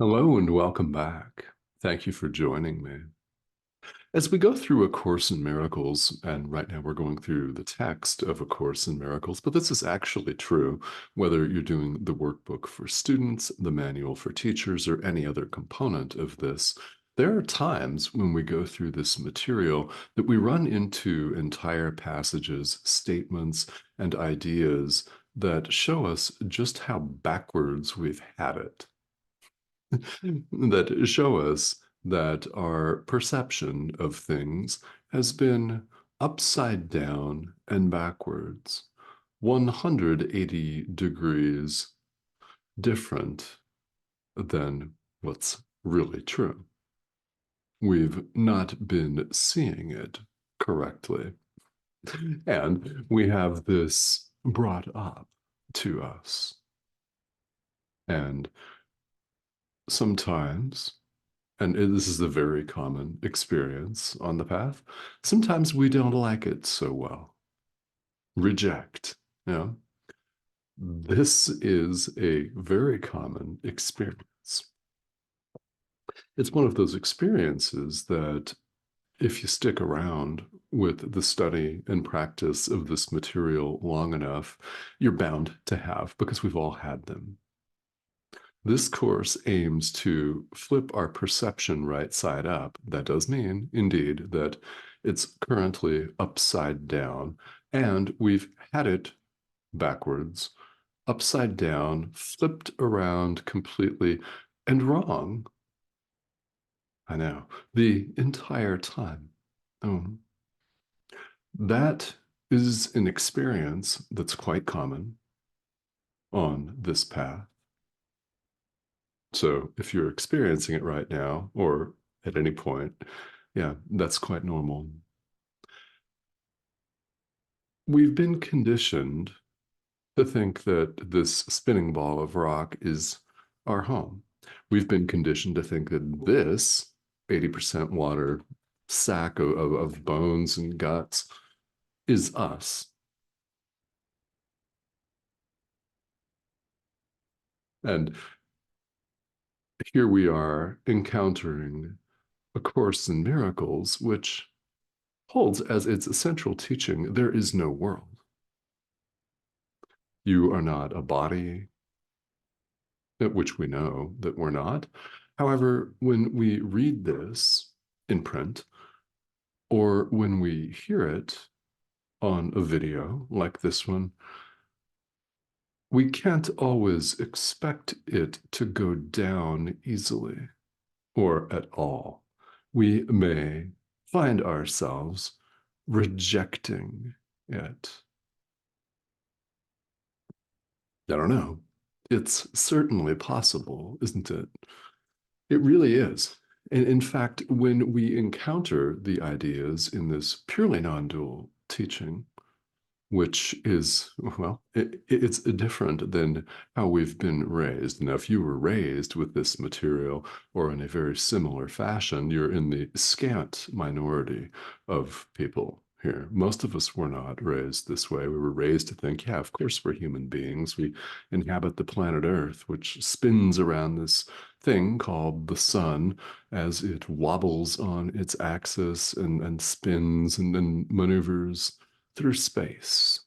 Hello and welcome back. Thank you for joining me. As we go through A Course in Miracles, and right now we're going through the text of A Course in Miracles, but this is actually true whether you're doing the workbook for students, the manual for teachers, or any other component of this. There are times when we go through this material that we run into entire passages, statements, and ideas that show us just how backwards we've had it. That show us that our perception of things has been upside down and backwards, 180 degrees different than what's really true. We've not been seeing it correctly. And we have this brought up to us. And sometimes, and this is a very common experience on the path, sometimes we don't like it so well. Reject. You know, this is a very common experience. It's one of those experiences that if you stick around with the study and practice of this material long enough, you're bound to have because we've all had them. This course aims to flip our perception right side up. That does mean, indeed, that it's currently upside down, and we've had it backwards, upside down, flipped around completely, and wrong. I know, the entire time. Um, that is an experience that's quite common on this path. So if you're experiencing it right now or at any point, yeah, that's quite normal. We've been conditioned to think that this spinning ball of rock is our home. We've been conditioned to think that this 80% water sack of bones and guts is us. And here we are encountering A Course in Miracles, which holds as its central teaching there is no world. You are not a body, which we know that we're not. However, when we read this in print, or when we hear it on a video like this one, we can't always expect it to go down easily or at all. We may find ourselves rejecting it. I don't know. It's certainly possible, isn't it? It really is. And in fact, when we encounter the ideas in this purely non-dual teaching, which is, well, it's different than how we've been raised. Now, if you were raised with this material or in a very similar fashion, you're in the scant minority of people here. Most of us were not raised this way. We were raised to think, yeah, of course we're human beings. We inhabit the planet Earth, which spins around this thing called the sun as it wobbles on its axis and spins and maneuvers through space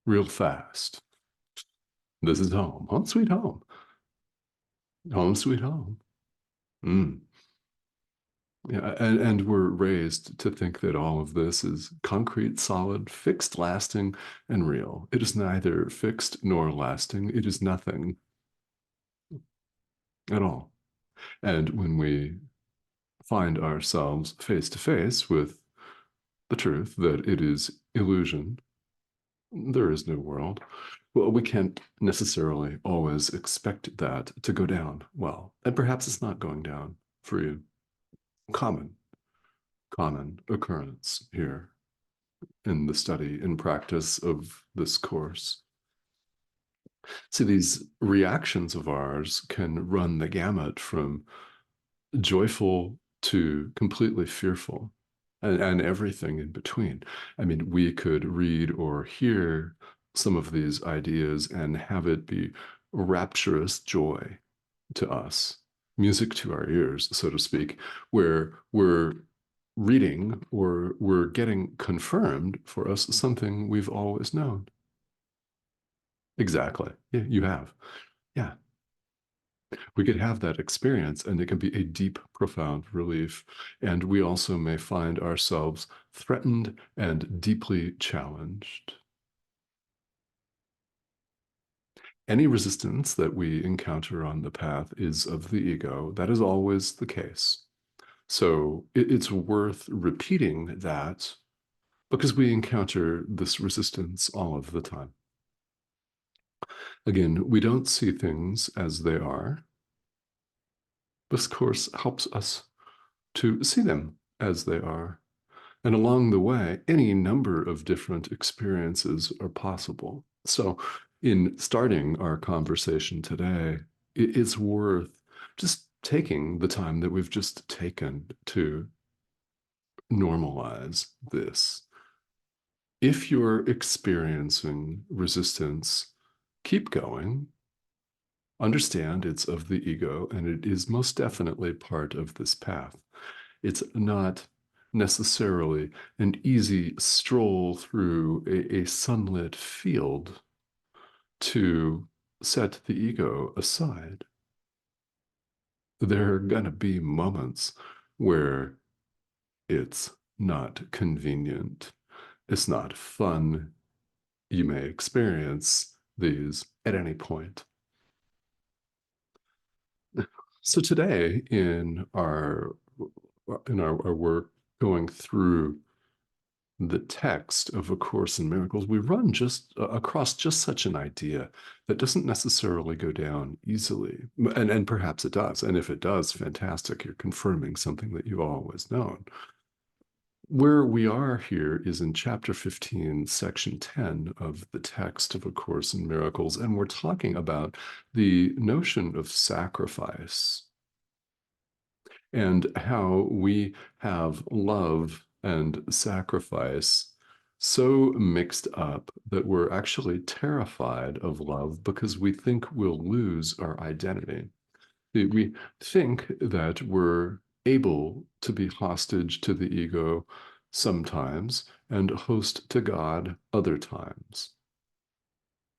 real fast. This is home. Home sweet home. Home sweet home. Mm. Yeah, and we're raised to think that all of this is concrete, solid, fixed, lasting, and real. It is neither fixed nor lasting. It is nothing at all. And when we find ourselves face to face with the truth that it is illusion, there is no world. Well, we can't necessarily always expect that to go down well, and perhaps it's not going down for you. Common, common occurrence here in the study and practice of this course. See, these reactions of ours can run the gamut from joyful to completely fearful and everything in between. I mean, we could read or hear some of these ideas and have it be rapturous joy to us. music to our ears, so to speak, where we're reading or we're getting confirmed for us something we've always known. Exactly. Yeah, you have. Yeah, we could have that experience and it can be a deep, profound relief. And we also may find ourselves threatened and deeply challenged. Any resistance that we encounter on the path is of the ego. That is always the case. So it's worth repeating that because we encounter this resistance all of the time. Again, we don't see things as they are. This course helps us to see them as they are. And along the way, any number of different experiences are possible. So, in starting our conversation today, it's worth just taking the time that we've just taken to normalize this. If you're experiencing resistance, keep going. Understand it's of the ego, and it is most definitely part of this path. It's not necessarily an easy stroll through a sunlit field to set the ego aside. There are going to be moments where it's not convenient, it's not fun. You may experience these at any point. So today our work going through the text of A Course in Miracles, we run just across just such an idea that doesn't necessarily go down easily. And perhaps it does. And if it does, fantastic. You're confirming something that you've always known. Where we are here is in chapter 15, section 10 of the text of A Course in Miracles. And we're talking about the notion of sacrifice and how we have love and sacrifice so mixed up that we're actually terrified of love because we think we'll lose our identity. We think that we're able to be hostage to the ego sometimes and host to God other times.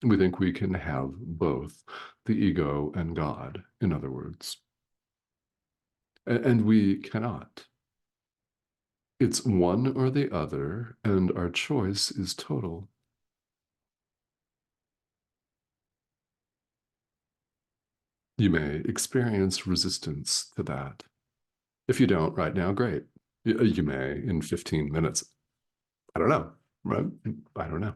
We think we can have both the ego and God, in other words. And we cannot. It's one or the other, and our choice is total. You may experience resistance to that. If you don't right now, great. You may in 15 minutes. I don't know, right? I don't know.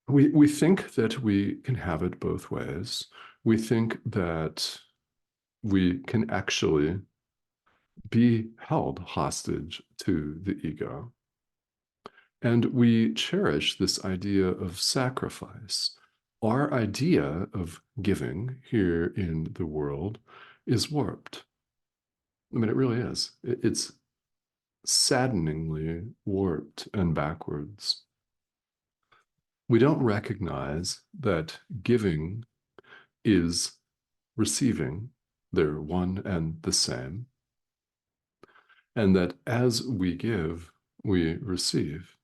We think that we can have it both ways. We think that we can actually be held hostage to the ego. And we cherish this idea of sacrifice. Our idea of giving here in the world is warped. I mean, it really is. It's saddeningly warped and backwards. We don't recognize that giving is receiving. They're one and the same. And that as we give, we receive.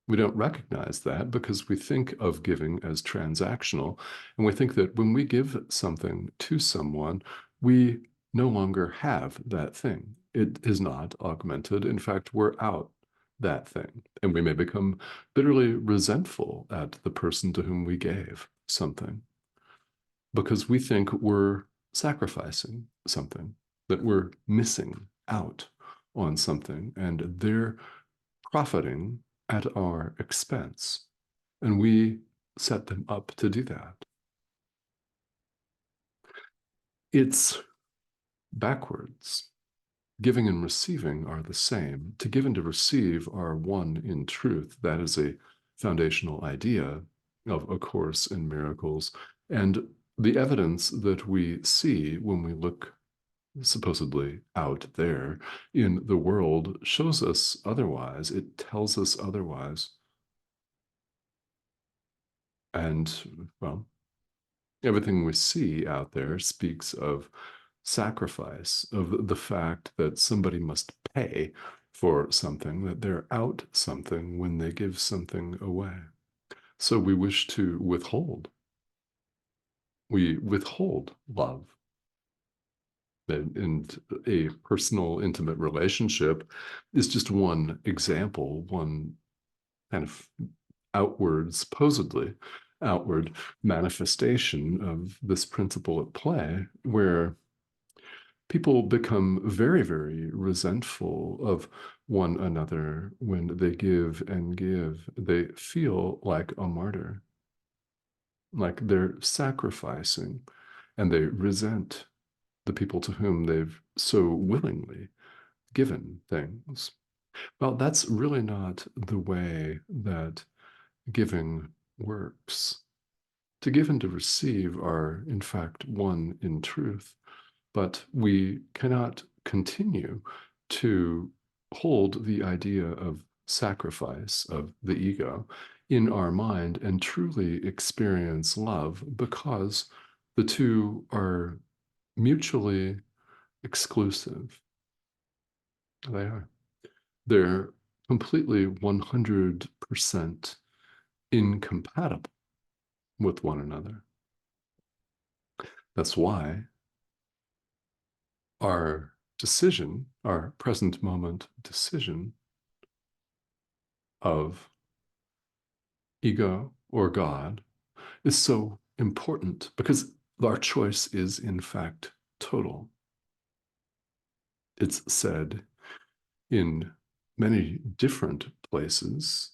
We don't recognize that because we think of giving as transactional. And we think that when we give something to someone, we no longer have that thing. It is not augmented. In fact, we're out that thing. And we may become bitterly resentful at the person to whom we gave something because we think we're sacrificing something, that we're missing out on something, and they're profiting at our expense. And we set them up to do that. It's backwards. Giving and receiving are the same. To give and to receive are one in truth. That is a foundational idea of A Course in Miracles. And the evidence that we see when we look supposedly out there in the world shows us otherwise. It tells us otherwise. And, well, Everything we see out there speaks of sacrifice, of the fact that somebody must pay for something, that they're out something when they give something away. So we wish to withhold. We withhold love. And a personal, intimate relationship is just one example, one kind of outward, supposedly outward manifestation of this principle at play, where people become very, very resentful of one another when they give and give. They feel like a martyr, like they're sacrificing, and they resent the people to whom they've so willingly given things. Well, that's really not the way that giving works. To give and to receive are, in fact, one in truth, but we cannot continue to hold the idea of sacrifice of the ego in our mind and truly experience love, because the two are mutually exclusive. They are. They're completely 100% incompatible with one another. That's why our decision, our present moment decision of ego or God, is so important, because our choice is, in fact, total. It's said in many different places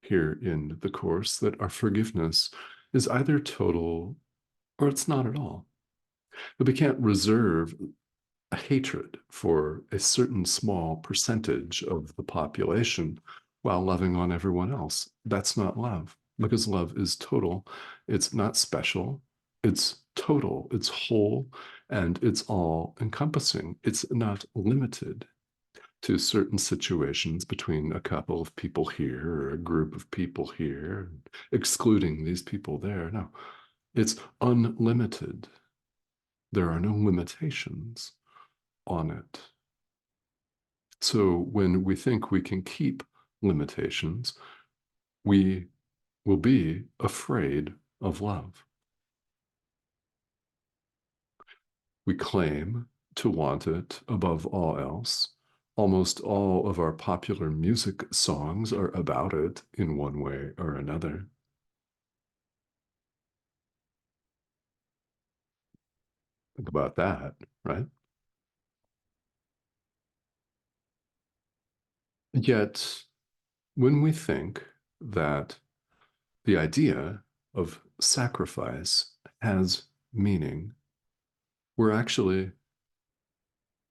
here in the Course that our forgiveness is either total or it's not at all. But we can't reserve a hatred for a certain small percentage of the population while loving on everyone else. That's not love, because love is total. It's not special. It's total. It's whole, and it's all encompassing. It's not limited to certain situations between a couple of people here or a group of people here, excluding these people there. No, it's unlimited. There are no limitations on it. So when we think we can keep limitations, we will be afraid of love. We claim to want it above all else. Almost all of our popular music songs are about it in one way or another. Think about that, right? Yet, when we think that the idea of sacrifice has meaning, we're actually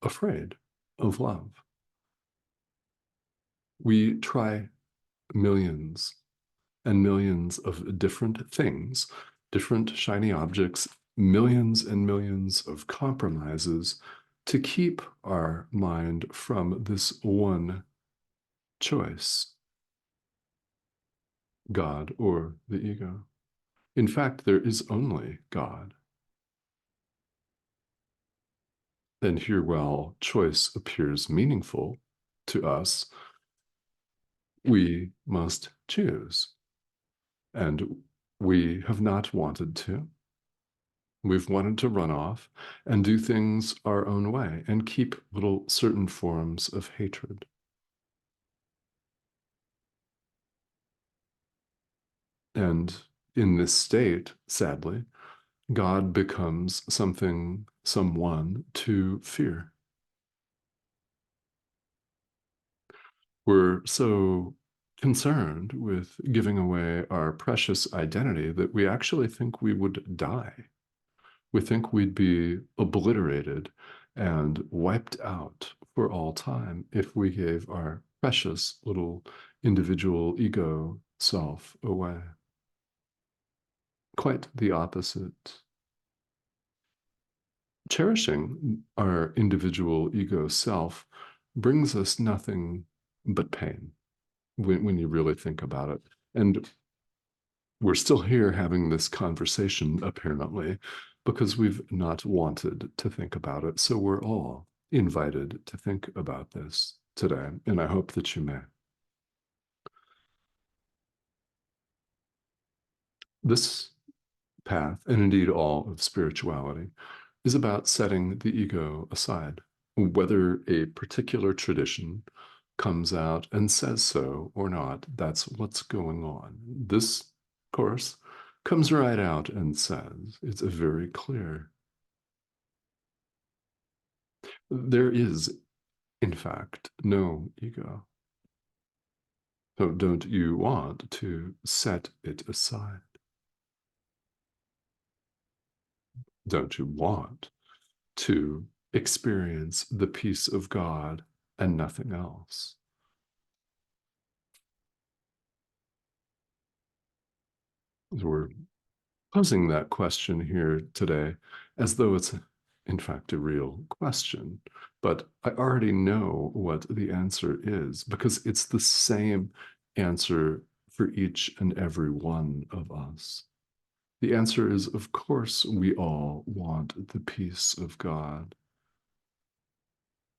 afraid of love. We try millions and millions of different things, different shiny objects, millions and millions of compromises to keep our mind from this one choice, God or the ego. In fact, there is only God. And here, while choice appears meaningful to us, we must choose. And we have not wanted to. We've wanted to run off and do things our own way and keep little certain forms of hatred. And in this state, sadly, God becomes something, someone to fear. We're so concerned with giving away our precious identity that we actually think we would die. We think we'd be obliterated and wiped out for all time if we gave our precious little individual ego self away. Quite the opposite. Cherishing our individual ego self brings us nothing but pain when you really think about it. And We're still here having this conversation, apparently, because we've not wanted to think about it. So we're all invited to think about this today, and I hope that you may. This path, and indeed all of spirituality, is about setting the ego aside. Whether a particular tradition comes out and says so or not, that's what's going on. This course comes right out and says, it's very clear. There is, in fact, no ego. So don't you want to set it aside? Don't you want to experience the peace of God and nothing else? We're posing that question here today as though it's, in fact, a real question. But I already know what the answer is because it's the same answer for each and every one of us. The answer is, of course, we all want the peace of God.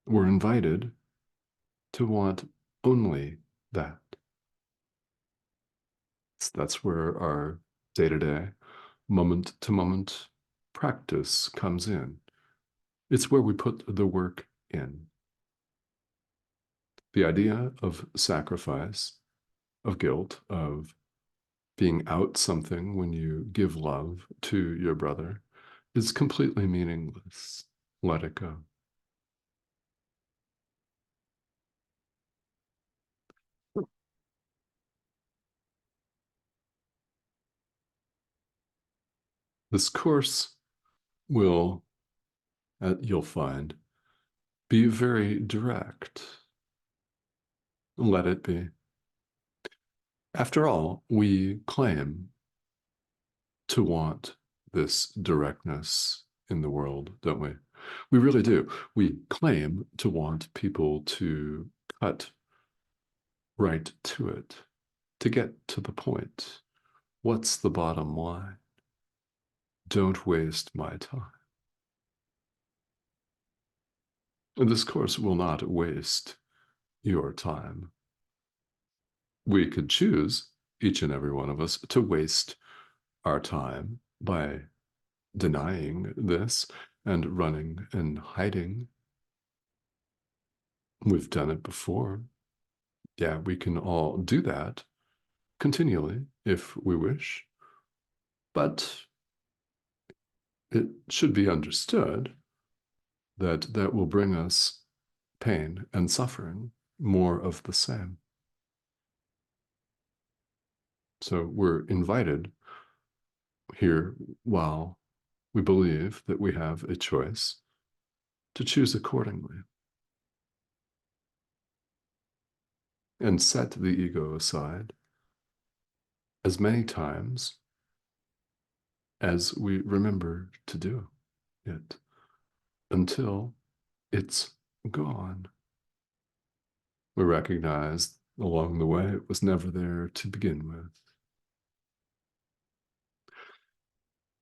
We're invited to want only that. So that's where our day to day, moment to moment practice comes in. It's where we put the work in. The idea of sacrifice, of guilt, of being out something when you give love to your brother is completely meaningless. Let it go. This course will, you'll find, be very direct. Let it be. After all, we claim to want this directness in the world, don't we? We really do. We claim to want people to cut right to it, to get to the point. What's the bottom line? Don't waste my time. And this course will not waste your time. We could choose, each and every one of us, to waste our time by denying this and running and hiding. We've done it before. Yeah, we can all do that continually if we wish. But it should be understood that that will bring us pain and suffering, more of the same. So we're invited here while we believe that we have a choice to choose accordingly and set the ego aside as many times as we remember to do it until it's gone. We recognize along the way it was never there to begin with.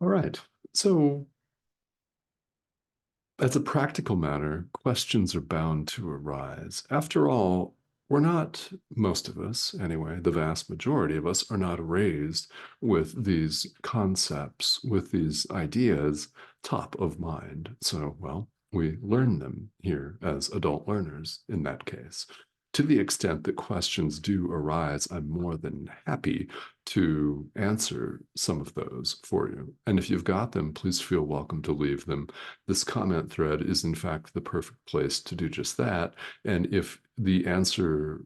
All right. So, as a practical matter, questions are bound to arise. After all, we're not, most of us anyway, the vast majority of us are not raised with these concepts, with these ideas top of mind. So, well, we learn them here as adult learners in that case. To the extent that questions do arise, I'm more than happy to answer some of those for you. And if you've got them, please feel welcome to leave them. This comment thread is, in fact, the perfect place to do just that. And if the answer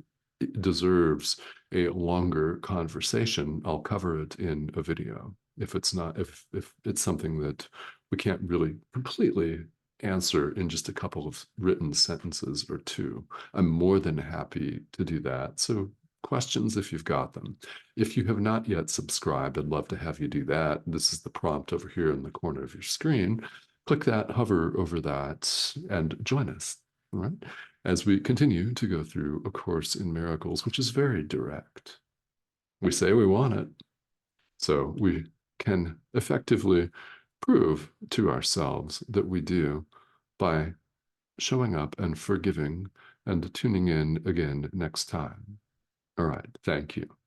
deserves a longer conversation, I'll cover it in a video. If it's not, if it's something that we can't really completely answer in just a couple of written sentences or two, I'm more than happy to do that. So questions if you've got them. If you have not yet subscribed, I'd love to have you do that. This is the prompt over here in the corner of your screen. Click that, hover over that, and join us, all right? As we continue to go through A Course in Miracles, which is very direct. We say we want it, So we can effectively prove to ourselves that we do by showing up and forgiving and tuning in again next time. All right. Thank you.